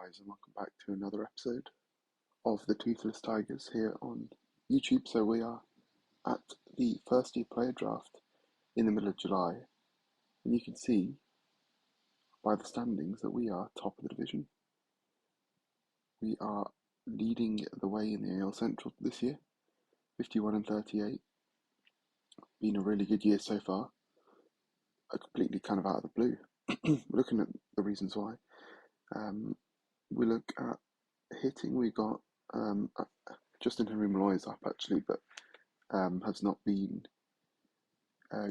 guys, and welcome back to another episode of the Toothless Tigers here on YouTube. So we are at the first year player draft in the middle of July, and you can see by the standings that we are top of the division. We are leading the way in the AL Central this year, 51 and 38. Been a really good year so far. Completely kind of out of the blue. Looking at the reasons why. We look at hitting. We got Justin Henry Malloy's up actually, but has not been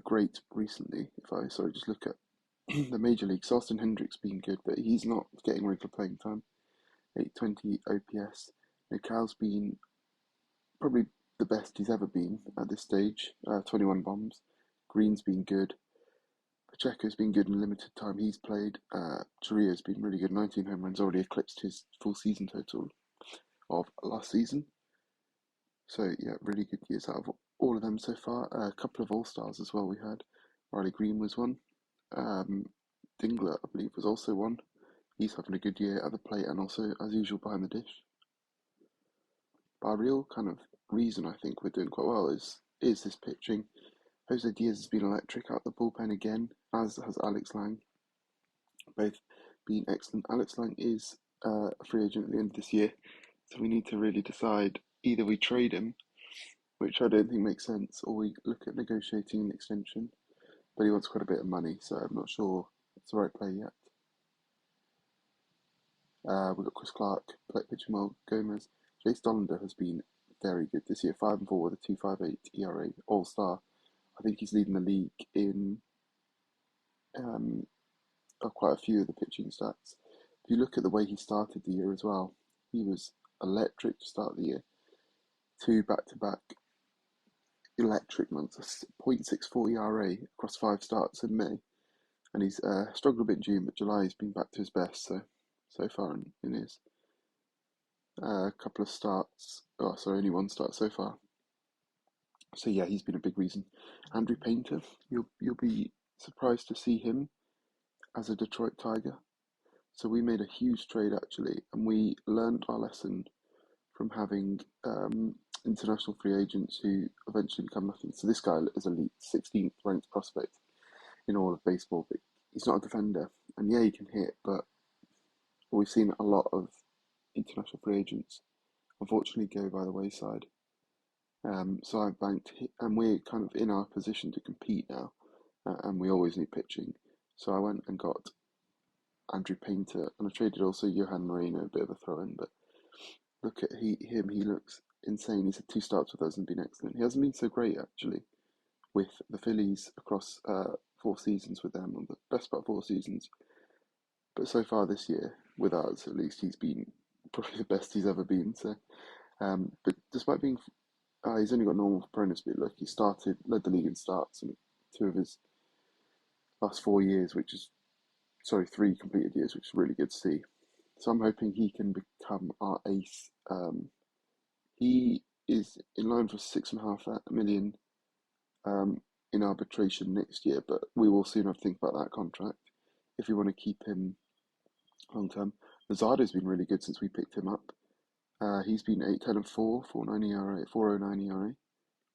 great recently. If I just look at the major leagues, Austin Hendricks been good, but he's not getting regular playing time. 820 OPS. Cal's been probably the best he's ever been at this stage. 21 bombs. Green's been good. Pacheco's been good in limited time he's played. Chiria's been really good. 19 home runs, already eclipsed his full season total of last season. So yeah, really good years out of all of them so far. A couple of all-stars as well we had. Riley Green was one. Dingler, I believe, was also one. He's having a good year at the plate and also, as usual, behind the dish. But our real kind of reason I think we're doing quite well is this pitching. Jose Diaz has been electric out the bullpen again, as has Alex Lang. Both been excellent. Alex Lang is a free agent at the end of this year, so we need to really decide either we trade him, which I don't think makes sense, or we look at negotiating an extension. But he wants quite a bit of money, so I'm not sure it's the right play yet. We've got Chris Clark, pitching well, Gomez. Jace Dollander has been very good this year, 5 and 4 with a 2.58 ERA, all-star. I think he's leading the league in quite a few of the pitching stats. If you look at the way he started the year as well, he was electric to start the year. 2 back-to-back electric months, a .64 ERA across 5 starts in May. And he's struggled a bit in June, but July he's been back to his best so far in his couple of starts. Oh, sorry, only 1 start so far. So yeah, he's been a big reason. Andrew Painter, you'll be surprised to see him as a Detroit Tiger. So we made a huge trade actually, and we learned our lesson from having international free agents who eventually become nothing. So this guy is elite, 16th ranked prospect in all of baseball, but he's not a defender. And yeah, he can hit, but we've seen a lot of international free agents unfortunately go by the wayside. So I banked, and we're kind of in our position to compete now, and we always need pitching. So I went and got Andrew Painter, and I traded also Johan Moreno, a bit of a throw-in, but look at him, he looks insane. He's had 2 starts with us and been excellent. He hasn't been so great actually with the Phillies across 4 seasons with them, or the best part of 4 seasons. But so far this year, with us at least, he's been probably the best he's ever been. So, but despite being, he's only got normal bonus, but look, he led the league in starts in 2 of his last 4 years, 3 completed years, which is really good to see. So I'm hoping he can become our ace. He is in line for $6.5 million in arbitration next year, but we will soon have to think about that contract if we want to keep him long term. Luzardo's been really good since we picked him up. He's been 8, 10 and 4, 4.9 ERA, 4.09 ERA.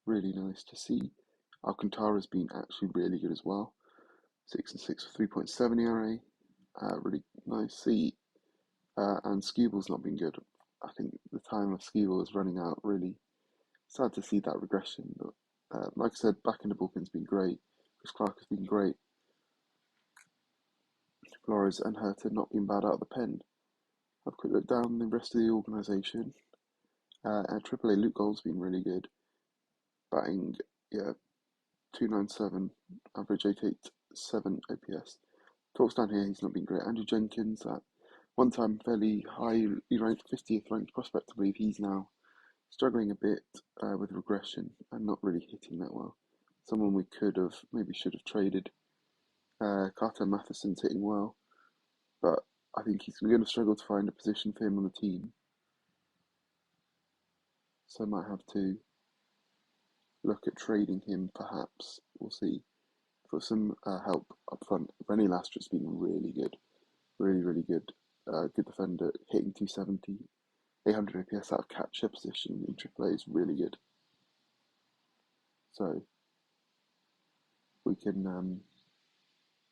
Really nice to see. Alcantara's been actually really good as well. 6 and 6 for 3.7 ERA. Really nice to see. And Skubel's not been good. I think the time of Skubel is running out, really. Sad to see that regression, but like I said, back in the bullpen's been great. Chris Clark has been great. Flores and Hurt have not been bad out of the pen. Have a quick look down the rest of the organisation. At AAA, Luke Gold's been really good. Batting, 297, average 887 OPS. Talks down here, he's not been great. Andrew Jenkins, at one time fairly highly ranked, 50th ranked prospect, I believe. He's now struggling a bit with regression and not really hitting that well. Someone we should have traded. Carter Matheson's hitting well, but I think he's going to struggle to find a position for him on the team. So I might have to look at trading him, perhaps. We'll see. For some help up front. Rennie Lastra's been really good. Really, really good. good defender, hitting 270, 800 APS out of catcher position in AAA is really good. So if we can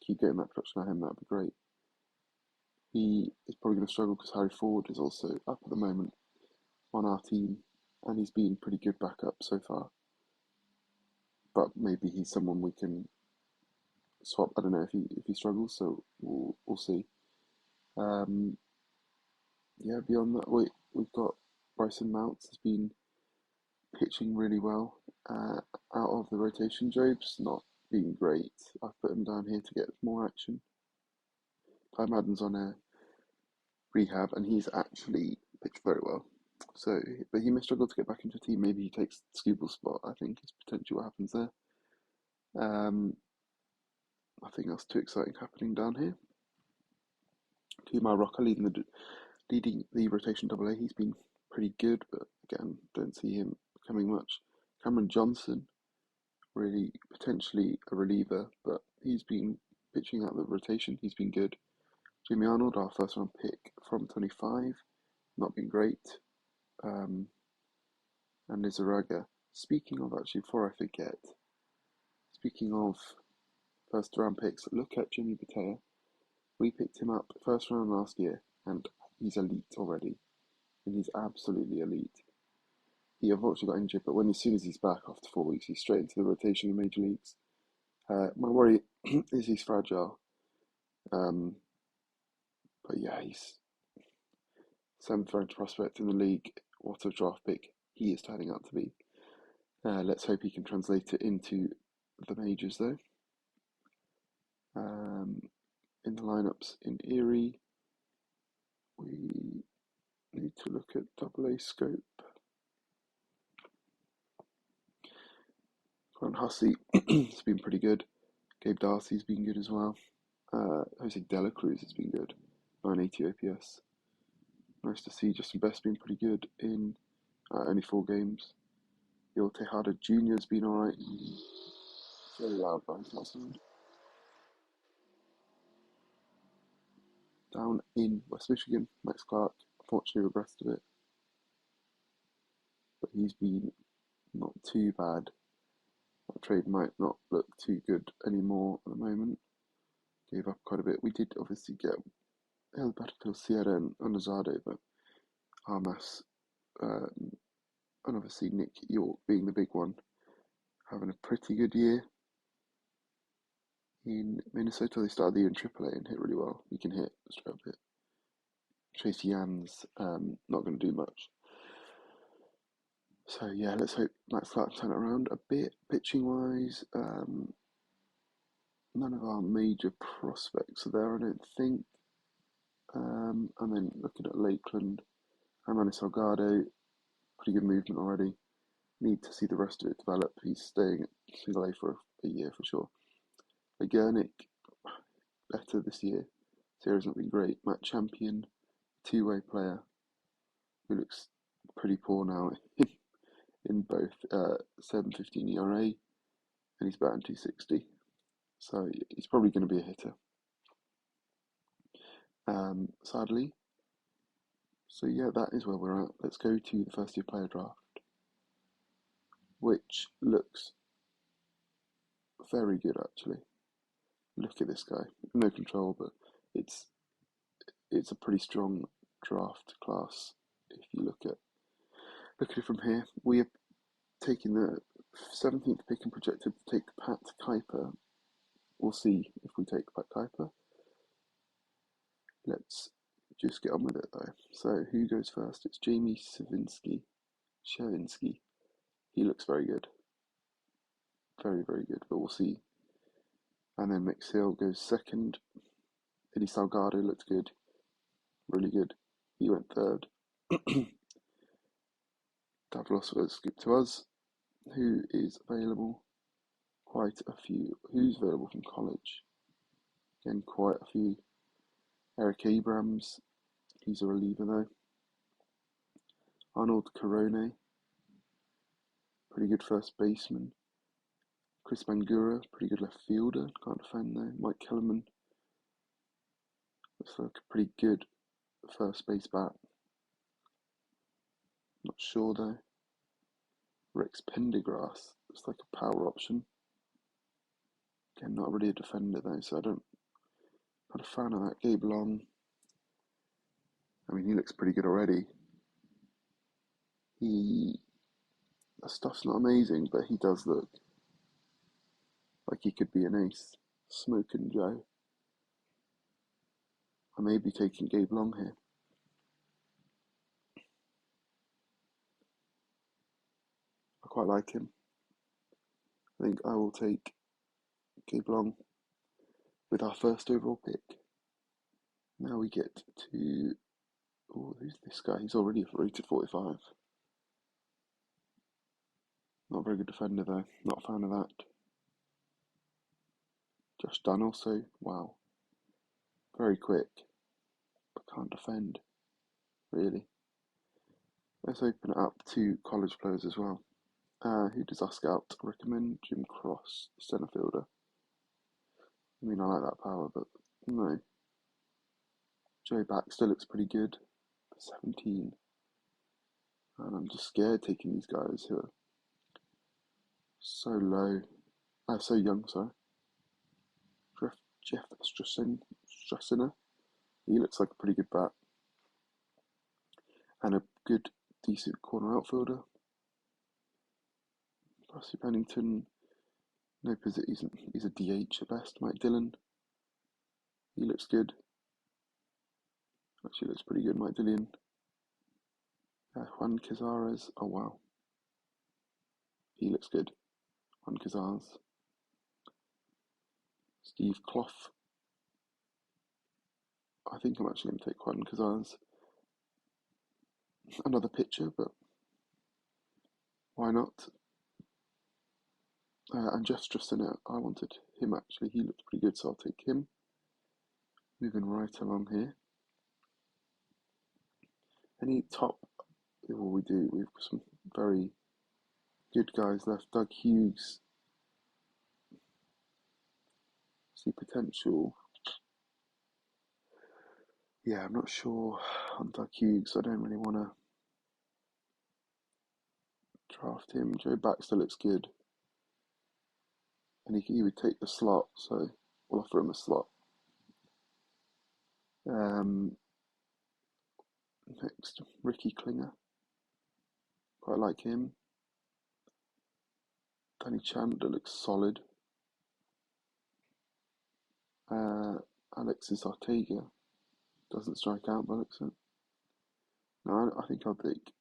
keep getting that production out of him, that'd be great. He is probably going to struggle because Harry Ford is also up at the moment on our team, and he's been pretty good backup so far. But maybe he's someone we can swap. I don't know if he struggles, so we'll see. Yeah, beyond that, we've got Bryson Mounts has been pitching really well out of the rotation. Job's not been great. I've put him down here to get more action. Ty Madden's on a rehab, and he's actually pitched very well. So, but he may struggle to get back into the team. Maybe he takes Scooble's spot. I think is potentially what happens there. Nothing else too exciting happening down here. Kumar Rocker leading the rotation double A. He's been pretty good, but again, don't see him becoming much. Cameron Johnson, really potentially a reliever, but he's been pitching out the rotation. He's been good. Jimmy Arnold, our first round pick from 25, not been great. And Lizardo. Speaking of, actually, before I forget, speaking of first round picks, look at Jimmy Batea. We picked him up first round last year, and he's elite already. And he's absolutely elite. He unfortunately got injured, but as soon as he's back after 4 weeks, he's straight into the rotation in major leagues. My worry is he's fragile. But yeah, he's 7th ranked prospect in the league. What a draft pick he is turning out to be. Let's hope he can translate it into the majors, though. In the lineups in Erie, we need to look at AA scope. Grant Hussey has been pretty good. Gabe Darcy's been good as well. Jose De La Cruz has been good. 980 OPS. Nice to see Justin Best being pretty good in only 4 games. Gil Tejada Jr. has been alright. It's very loud, but it's not sound. Down in West Michigan, Max Clark unfortunately regressed a bit, but he's been not too bad. That trade might not look too good anymore at the moment. Gave up quite a bit. We did obviously get Alberto Sierra and Luzardo, but Armas and obviously Nick York being the big one, having a pretty good year. In Minnesota, they started the year in AAA and hit really well. He can hit straight up hit. Chase Yans not going to do much. So yeah, let's hope Max Clark turn it around a bit. Pitching wise, none of our major prospects are there, I don't think. And then looking at Lakeland, Hermano Salgado, pretty good movement already. Need to see the rest of it develop. He's staying at single A for a year for sure. Gurnick, better this year. Series not been great. Matt Champion, two-way player, who looks pretty poor now in both 7.15 ERA, and he's batting 260. So he's probably going to be a hitter. Sadly. So yeah, that is where we're at. Let's go to the first year player draft, which looks very good actually. Look at this guy. No control, but it's a pretty strong draft class. If you look at it from here, we are taking the 17th pick and projected to take Pat Kuiper. We'll see if we take Pat Kuiper. Let's just get on with it though. So who goes first? It's Jamie Shavinsky. He looks very good. Very, very good, but we'll see. And then Mix Hill goes second. Eddie Salgado looked good. Really good. He went third. Davlos was skipped to us. Who is available? Quite a few. Who's available from college? Again, quite a few. Eric Abrams. He's a reliever though. Arnold Corone. Pretty good first baseman. Chris Bangura, pretty good left fielder. Can't defend though. Mike Kellerman looks like a pretty good first base bat. Not sure though. Rex Pendergrass looks like a power option. Again, not really a defender though, so not a fan of that. Gabe Long. I mean, he looks pretty good already. The stuff's not amazing, but he does look like he could be an ace. Smoking Joe. I may be taking Gabe Long here. I quite like him. I think I will take Gabe Long with our first overall pick. Now we get to, who's this guy? He's already rated 45. Not a very good defender though, not a fan of that. Josh Dunn also, wow. Very quick, but can't defend, really. Let's open it up to college players as well. Who does our scout recommend? Jim Cross, centre fielder. I mean, I like that power, but no. Joe Baxter looks pretty good for 17. And I'm just scared taking these guys who are so low. So young, sorry. Jeff Strassiner. He looks like a pretty good bat. And a good, decent corner outfielder. Percy Pennington. No position. He's a DH at best. Mike Dillon. He looks good. Actually looks pretty good, Mike Dillon. Juan Cazares. Oh, wow. He looks good. Juan Cazares. Steve Clough. I think I'm actually going to take Juan Cazares. Another pitcher, but why not? And Jeff Strassiner, I wanted him actually. He looked pretty good, so I'll take him. Moving right along here. Any top? Well, we've got some very good guys left. Doug Hughes. See potential. Yeah, I'm not sure on Doug Hughes. I don't really want to draft him. Joe Baxter looks good. And he would take the slot, so we'll offer him a slot. Next, Ricky Klinger. Quite like him. Danny Chandler looks solid. Alexis Ortega doesn't strike out by looks at. No, I think I'll take.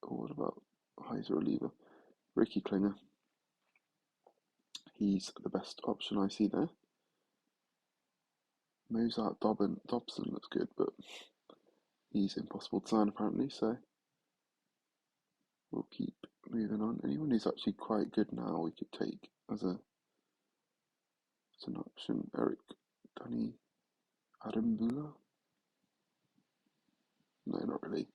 What about Heiser reliever? Ricky Klinger. He's the best option I see there. Mozart Dobson looks good, but he's impossible to sign apparently, so we'll keep moving on. Anyone who's actually quite good now we could take as an option. Eric Dunny Adambula? No, not really.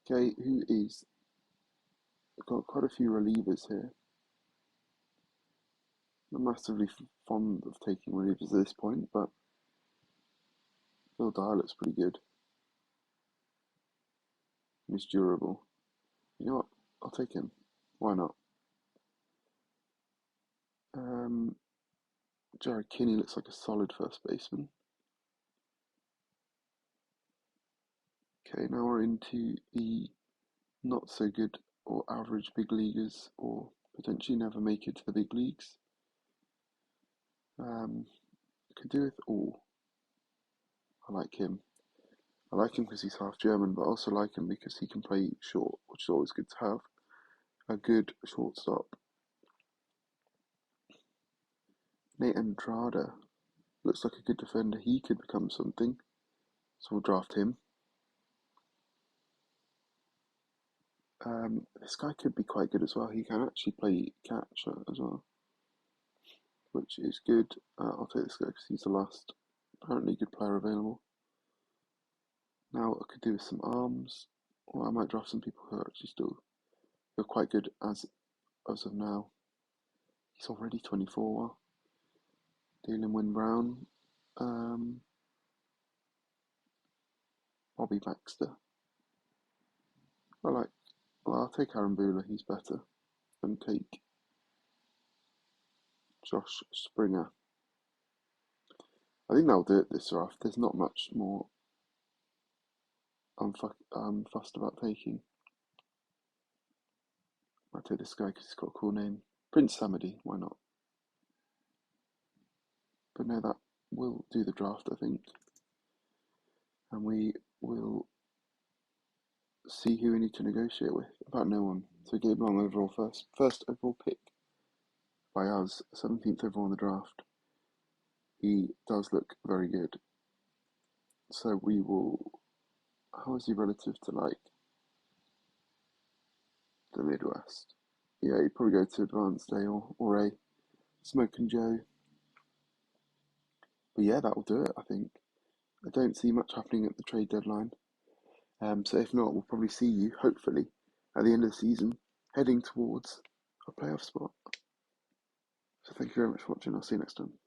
Okay, who is got quite a few relievers here. I'm massively fond of taking relievers at this point, but Phil Dyer looks pretty good. He's durable. You know what? I'll take him. Why not? Jared Kinney looks like a solid first baseman. Okay, now we're into the not so good or average big leaguers, or potentially never make it to the big leagues. Could do with all. I like him. I like him because he's half German, but I also like him because he can play short, which is always good to have. A good shortstop. Nate Andrada looks like a good defender. He could become something, so we'll draft him. This guy could be quite good as well. He can actually play catcher as well, which is good. I'll take this guy because he's the last apparently good player available. Now I could do with some arms, or I might draft some people who are actually still quite good as of now. He's already 24. Dalen Wynn Brown. Bobby Baxter. Well, I'll take Aaron Booler, he's better, and take Josh Springer. I think that'll do it this draft. There's not much more I'm fussed about taking. I'll take this guy because he's got a cool name. Prince Samadi, why not? But no, that will do the draft, I think. And we will see who we need to negotiate with. About no one. So Gabe Long overall first overall pick by us, 17th overall in the draft. He does look very good. So we will. How is he relative to like the Midwest? Yeah, he'd probably go to Advanced A or A. Smoke and Joe. But yeah, that'll do it, I think. I don't see much happening at the trade deadline. So if not, we'll probably see you, hopefully, at the end of the season, heading towards a playoff spot. So thank you very much for watching. I'll see you next time.